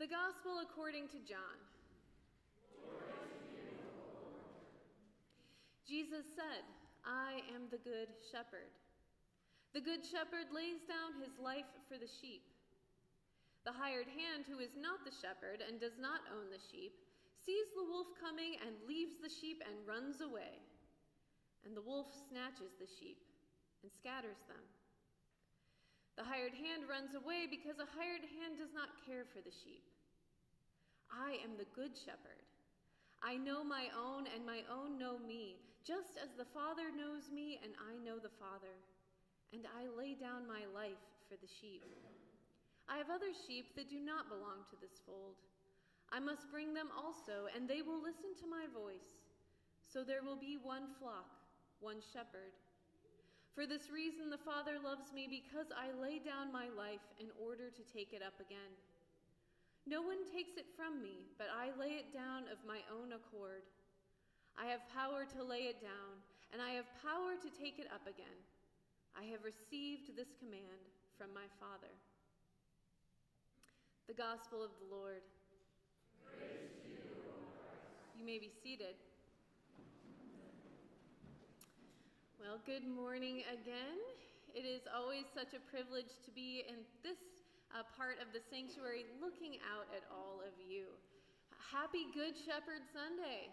The Gospel according to John. Jesus said, "I am the good shepherd. The good shepherd lays down his life for the sheep. The hired hand, who is not the shepherd and does not own the sheep, sees the wolf coming and leaves the sheep and runs away. And the wolf snatches the sheep and scatters them. The hired hand runs away because a hired hand does not care for the sheep. I am the good shepherd. I know my own, and my own know me, just as the Father knows me, and I know the Father. And I lay down my life for the sheep. I have other sheep that do not belong to this fold. I must bring them also, and they will listen to my voice. So there will be one flock, one shepherd. For this reason the Father loves me, because I lay down my life in order to take it up again. No one takes it from me, but I lay it down of my own accord. I have power to lay it down, and I have power to take it up again. I have received this command from my Father." The Gospel of the Lord. Praise to you, O Christ. You may be seated. Well, good morning again. It is always such a privilege to be in this part of the sanctuary looking out at all of you. Happy Good Shepherd Sunday.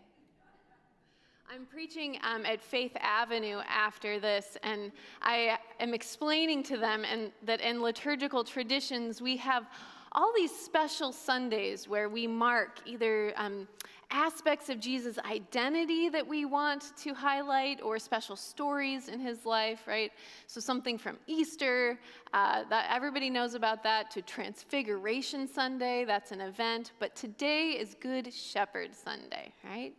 I'm preaching at Faith Avenue after this, and I am explaining to them that in liturgical traditions we have all these special Sundays where we mark either aspects of Jesus' identity that we want to highlight or special stories in his life, right? So something from Easter, that everybody knows about that, to Transfiguration Sunday, that's an event. But today is Good Shepherd Sunday, right?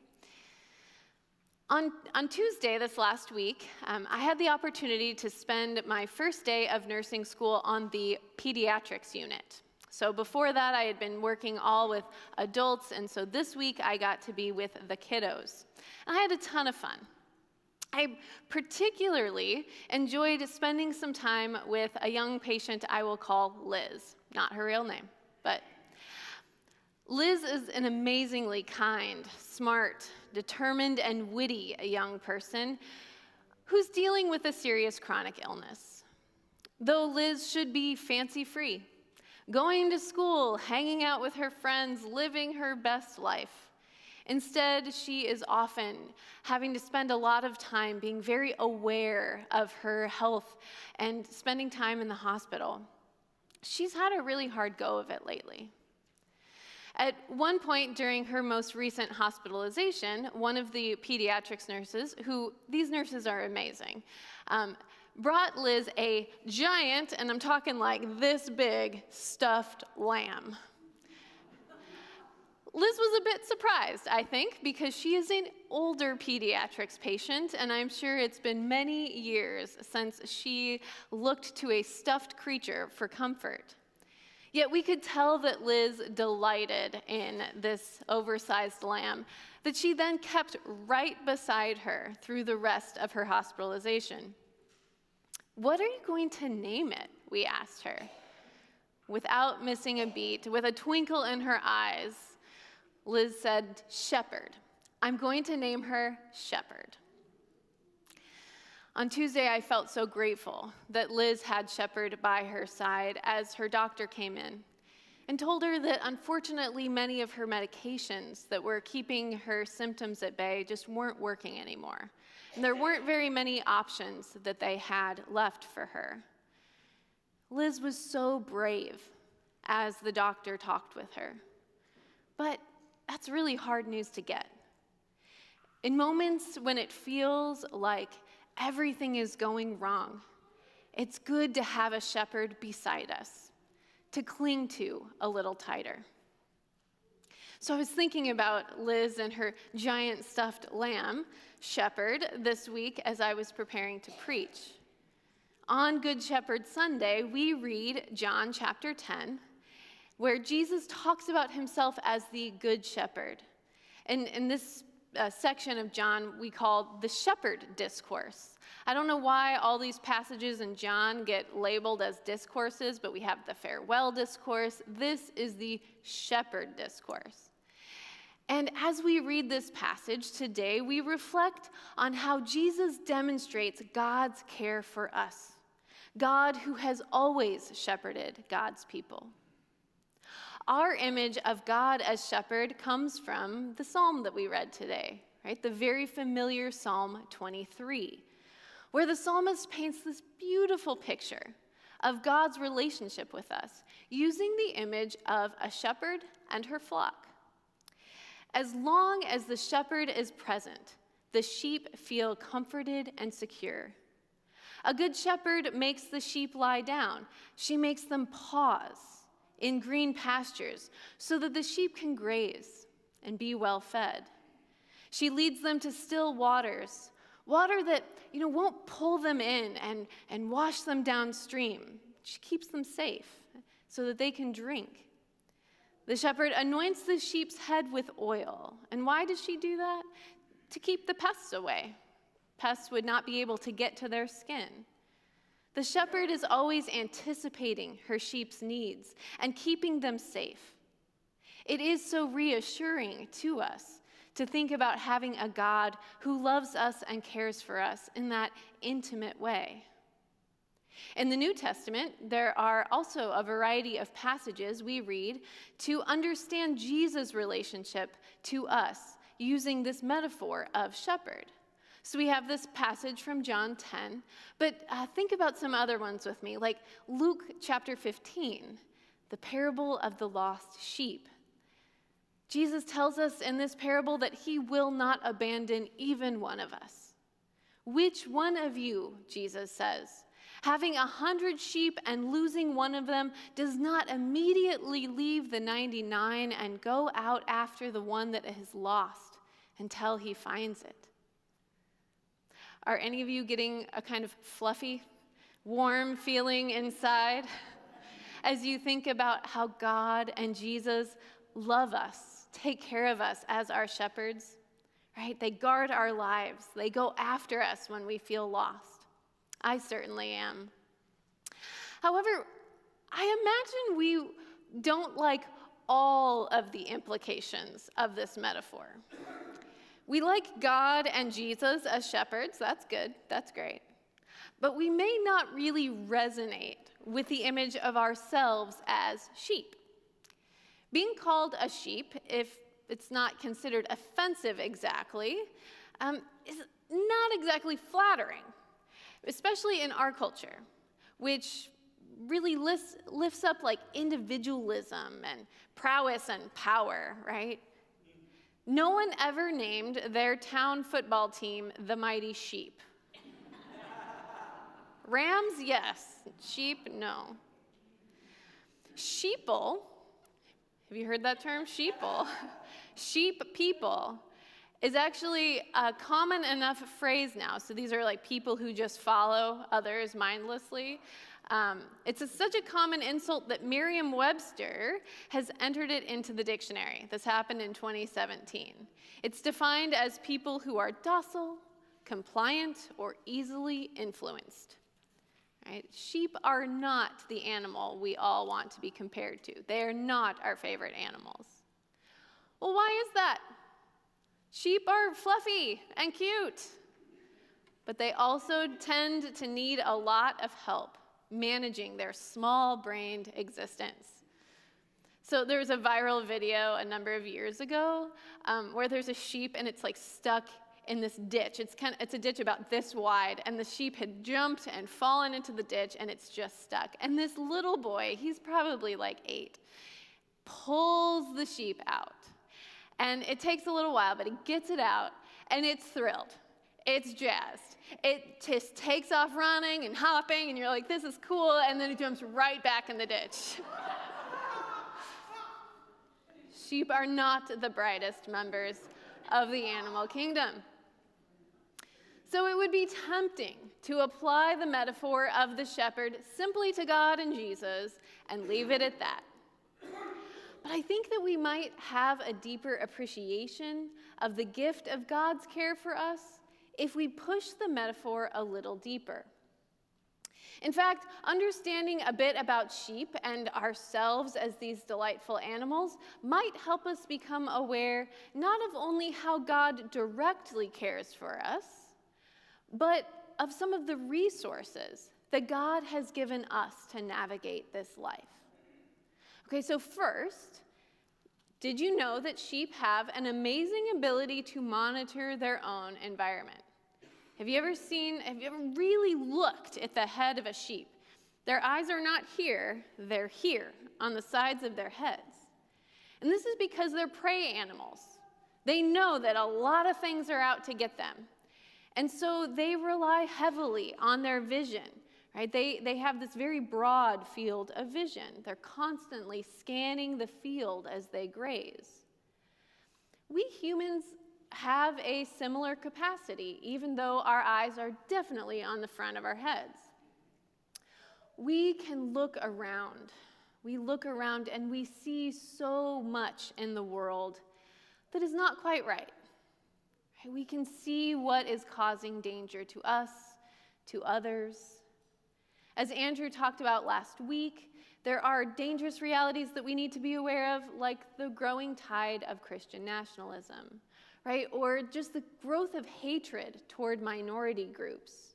On Tuesday this last week, I had the opportunity to spend my first day of nursing school on the pediatrics unit. So before that, I had been working all with adults, and so this week I got to be with the kiddos. And I had a ton of fun. I particularly enjoyed spending some time with a young patient I will call Liz. Not her real name, but Liz is an amazingly kind, smart, determined, and witty young person who's dealing with a serious chronic illness. Though Liz should be fancy-free, going to school, hanging out with her friends, living her best life. Instead, she is often having to spend a lot of time being very aware of her health and spending time in the hospital. She's had a really hard go of it lately. At one point during her most recent hospitalization, one of the pediatrics nurses, these nurses are amazing, brought Liz a giant, and I'm talking like this big, stuffed lamb. Liz was a bit surprised, I think, because she is an older pediatrics patient, and I'm sure it's been many years since she looked to a stuffed creature for comfort. Yet we could tell that Liz delighted in this oversized lamb that she then kept right beside her through the rest of her hospitalization. "What are you going to name it?" we asked her. Without missing a beat, with a twinkle in her eyes, Liz said, "Shepherd. I'm going to name her Shepherd." On Tuesday, I felt so grateful that Liz had Shepherd by her side as her doctor came in and told her that unfortunately many of her medications that were keeping her symptoms at bay just weren't working anymore. And there weren't very many options that they had left for her. Liz was so brave as the doctor talked with her. But that's really hard news to get. In moments when it feels like everything is going wrong, it's good to have a shepherd beside us, to cling to a little tighter. So I was thinking about Liz and her giant stuffed lamb, Shepherd, this week as I was preparing to preach. On Good Shepherd Sunday, we read John chapter 10, where Jesus talks about himself as the Good Shepherd. And in this section of John we call the Shepherd Discourse. I don't know why all these passages in John get labeled as discourses, but we have the farewell discourse. This is the shepherd discourse. And as we read this passage today, we reflect on how Jesus demonstrates God's care for us, God who has always shepherded God's people. Our image of God as shepherd comes from the psalm that we read today, right? The very familiar Psalm 23, where the psalmist paints this beautiful picture of God's relationship with us, using the image of a shepherd and her flock. As long as the shepherd is present, the sheep feel comforted and secure. A good shepherd makes the sheep lie down. She makes them pause in green pastures so that the sheep can graze and be well fed. She leads them to still waters, water that won't pull them in and wash them downstream. She keeps them safe so that they can drink. The shepherd anoints the sheep's head with oil. And why does she do that? To keep the pests away. Pests would not be able to get to their skin. The shepherd is always anticipating her sheep's needs and keeping them safe. It is so reassuring to us to think about having a God who loves us and cares for us in that intimate way. In the New Testament, there are also a variety of passages we read to understand Jesus' relationship to us using this metaphor of shepherd. So we have this passage from John 10, but think about some other ones with me, like Luke chapter 15, the parable of the lost sheep. Jesus tells us in this parable that he will not abandon even one of us. Which one of you, Jesus says, having 100 sheep and losing one of them, does not immediately leave the 99 and go out after the one that is lost until he finds it? Are any of you getting a kind of fluffy, warm feeling inside as you think about how God and Jesus love us, take care of us as our shepherds, right? They guard our lives. They go after us when we feel lost. I certainly am. However, I imagine we don't like all of the implications of this metaphor. We like God and Jesus as shepherds. That's good. That's great. But we may not really resonate with the image of ourselves as sheep. Being called a sheep, if it's not considered offensive exactly, is not exactly flattering, especially in our culture, which really lifts up like individualism and prowess and power, right? No one ever named their town football team the Mighty Sheep. Rams, yes. Sheep, no. Sheeple, have you heard that term? Sheeple. Sheep people is actually a common enough phrase now. So these are like people who just follow others mindlessly. It's such a common insult that Merriam-Webster has entered it into the dictionary. This happened in 2017. It's defined as people who are docile, compliant, or easily influenced. Right? Sheep are not the animal we all want to be compared to. They are not our favorite animals. Well, why is that? Sheep are fluffy and cute, but they also tend to need a lot of help managing their small-brained existence. So there was a viral video a number of years ago where there's a sheep and it's like stuck in this ditch. It's a ditch about this wide, and the sheep had jumped and fallen into the ditch, and it's just stuck. And this little boy, he's probably like 8, pulls the sheep out. And it takes a little while, but he gets it out, and it's thrilled. It's jazzed. It just takes off running and hopping, and you're like, this is cool, and then it jumps right back in the ditch. Sheep are not the brightest members of the animal kingdom. So it would be tempting to apply the metaphor of the shepherd simply to God and Jesus and leave it at that. But I think that we might have a deeper appreciation of the gift of God's care for us if we push the metaphor a little deeper. In fact, understanding a bit about sheep and ourselves as these delightful animals might help us become aware not of only how God directly cares for us, but of some of the resources that God has given us to navigate this life. Okay, so first, did you know that sheep have an amazing ability to monitor their own environment? Have you ever really looked at the head of a sheep? Their eyes are not here, they're here on the sides of their heads. And this is because they're prey animals. They know that a lot of things are out to get them. And so they rely heavily on their vision, right? They have this very broad field of vision. They're constantly scanning the field as they graze. We humans have a similar capacity, even though our eyes are definitely on the front of our heads. We can look around. We look around and we see so much in the world that is not quite right. We can see what is causing danger to us, to others. As Andrew talked about last week, there are dangerous realities that we need to be aware of, like the growing tide of Christian nationalism, right? Or just the growth of hatred toward minority groups.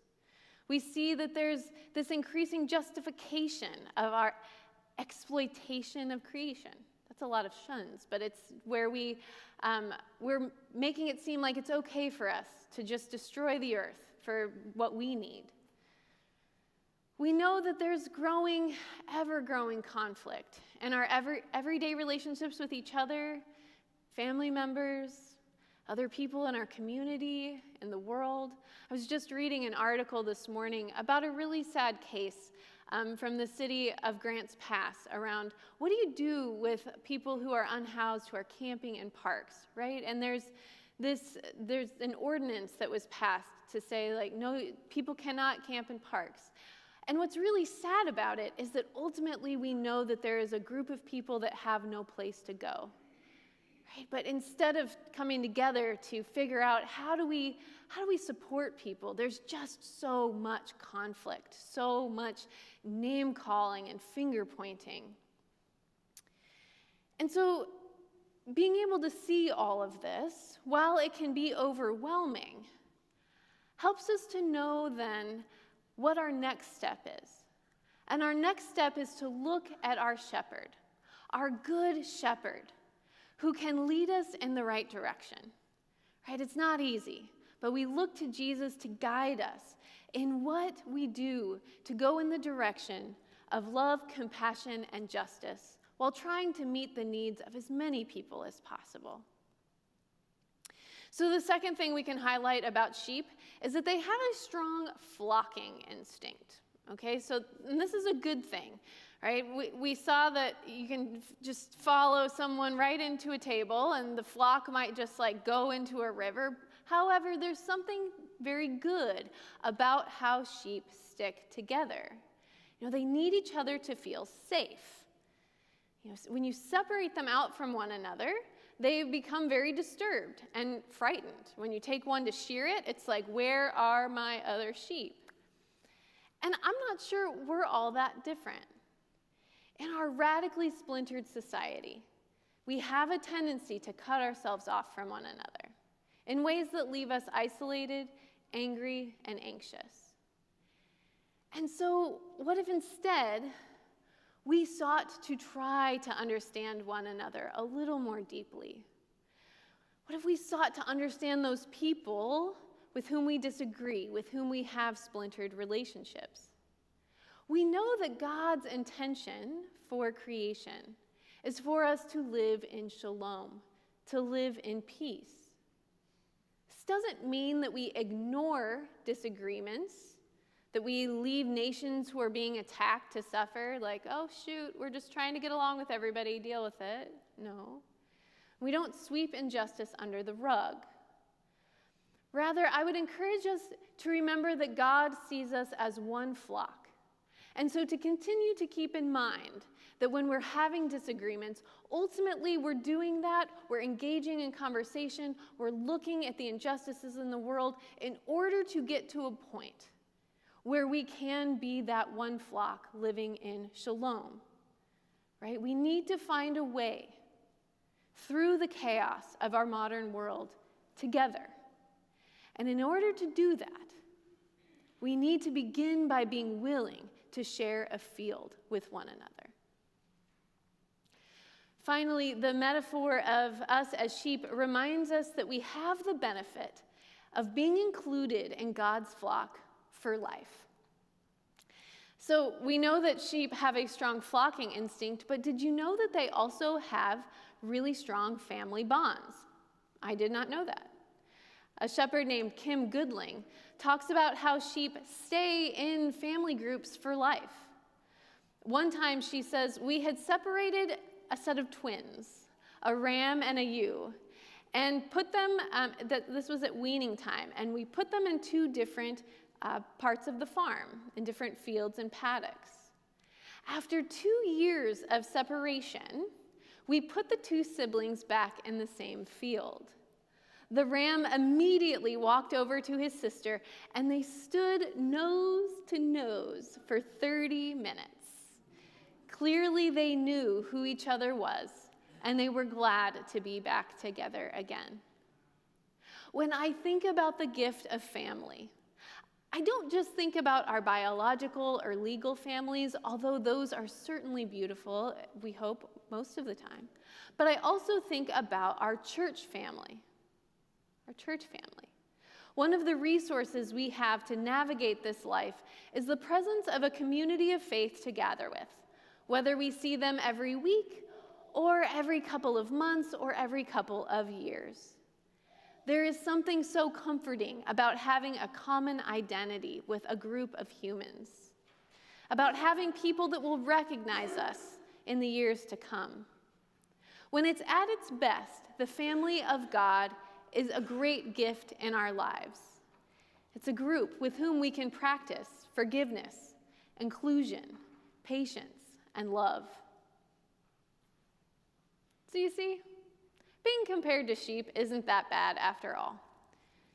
We see that there's this increasing justification of our exploitation of creation. That's a lot of shuns, but it's where we're making it seem like it's okay for us to just destroy the earth for what we need. We know that there's ever-growing conflict in our everyday relationships with each other, family members, other people in our community, in the world. I was just reading an article this morning about a really sad case from the city of Grants Pass around what do you do with people who are unhoused, who are camping in parks, right? And there's an ordinance that was passed to say, like, no, people cannot camp in parks. And what's really sad about it is that ultimately we know that there is a group of people that have no place to go. Right? But instead of coming together to figure out how do we support people, there's just so much conflict, so much name calling and finger pointing. And so being able to see all of this, while it can be overwhelming, helps us to know then what our next step is. And our next step is to look at our shepherd, our good shepherd, who can lead us in the right direction. Right? It's not easy, but we look to Jesus to guide us in what we do to go in the direction of love, compassion, and justice while trying to meet the needs of as many people as possible. So the second thing we can highlight about sheep is that they have a strong flocking instinct. Okay, so and this is a good thing, right? We saw that you can just follow someone right into a table and the flock might just like go into a river. However, there's something very good about how sheep stick together. You know, they need each other to feel safe. You know, when you separate them out from one another, they become very disturbed and frightened. When you take one to shear it, it's like, where are my other sheep? And I'm not sure we're all that different. In our radically splintered society, we have a tendency to cut ourselves off from one another in ways that leave us isolated, angry, and anxious. And so, what if instead we sought to try to understand one another a little more deeply? What if we sought to understand those people with whom we disagree, with whom we have splintered relationships? We know that God's intention for creation is for us to live in shalom, to live in peace. This doesn't mean that we ignore disagreements, that we leave nations who are being attacked to suffer, like, oh shoot, we're just trying to get along with everybody, deal with it. No. We don't sweep injustice under the rug. Rather, I would encourage us to remember that God sees us as one flock. And so to continue to keep in mind that when we're having disagreements, ultimately we're doing that, we're engaging in conversation, we're looking at the injustices in the world in order to get to a point where we can be that one flock living in shalom, right? We need to find a way through the chaos of our modern world together. And in order to do that, we need to begin by being willing to share a field with one another. Finally, the metaphor of us as sheep reminds us that we have the benefit of being included in God's flock for life. So we know that sheep have a strong flocking instinct, but did you know that they also have really strong family bonds? I did not know that. A shepherd named Kim Goodling talks about how sheep stay in family groups for life. One time she says, we had separated a set of twins, a ram and a ewe, and put them, this was at weaning time, and we put them in two different parts of the farm, in different fields and paddocks. After 2 years of separation, we put the two siblings back in the same field. The ram immediately walked over to his sister, and they stood nose to nose for 30 minutes. Clearly, they knew who each other was, and they were glad to be back together again. When I think about the gift of family, I don't just think about our biological or legal families, although those are certainly beautiful, we hope, most of the time. But I also think about our church family. Our church family. One of the resources we have to navigate this life is the presence of a community of faith to gather with, whether we see them every week or every couple of months or every couple of years. There is something so comforting about having a common identity with a group of humans, about having people that will recognize us in the years to come. When it's at its best, the family of God is a great gift in our lives. It's a group with whom we can practice forgiveness, inclusion, patience, and love. So you see, being compared to sheep isn't that bad after all,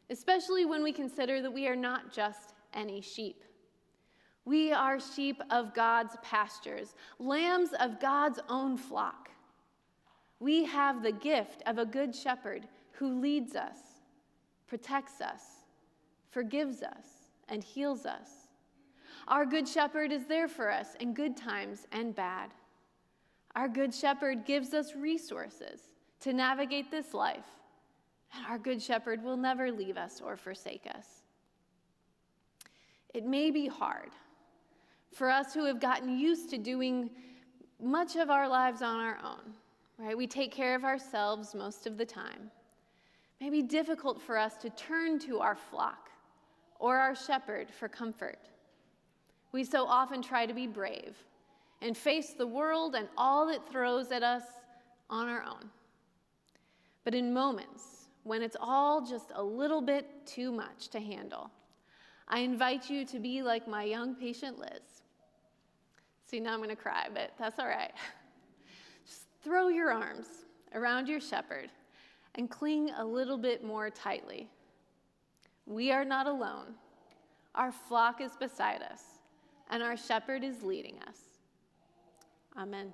especially when we consider that we are not just any sheep. We are sheep of God's pastures, lambs of God's own flock. We have the gift of a good shepherd who leads us, protects us, forgives us, and heals us. Our good shepherd is there for us in good times and bad. Our good shepherd gives us resources to navigate this life, and our good shepherd will never leave us or forsake us. It may be hard for us who have gotten used to doing much of our lives on our own, right? We take care of ourselves most of the time. It may be difficult for us to turn to our flock or our shepherd for comfort. We so often try to be brave and face the world and all it throws at us on our own. But in moments when it's all just a little bit too much to handle, I invite you to be like my young patient Liz. See, now I'm going to cry, but that's all right. Just throw your arms around your shepherd and cling a little bit more tightly. We are not alone. Our flock is beside us, and our shepherd is leading us. Amen.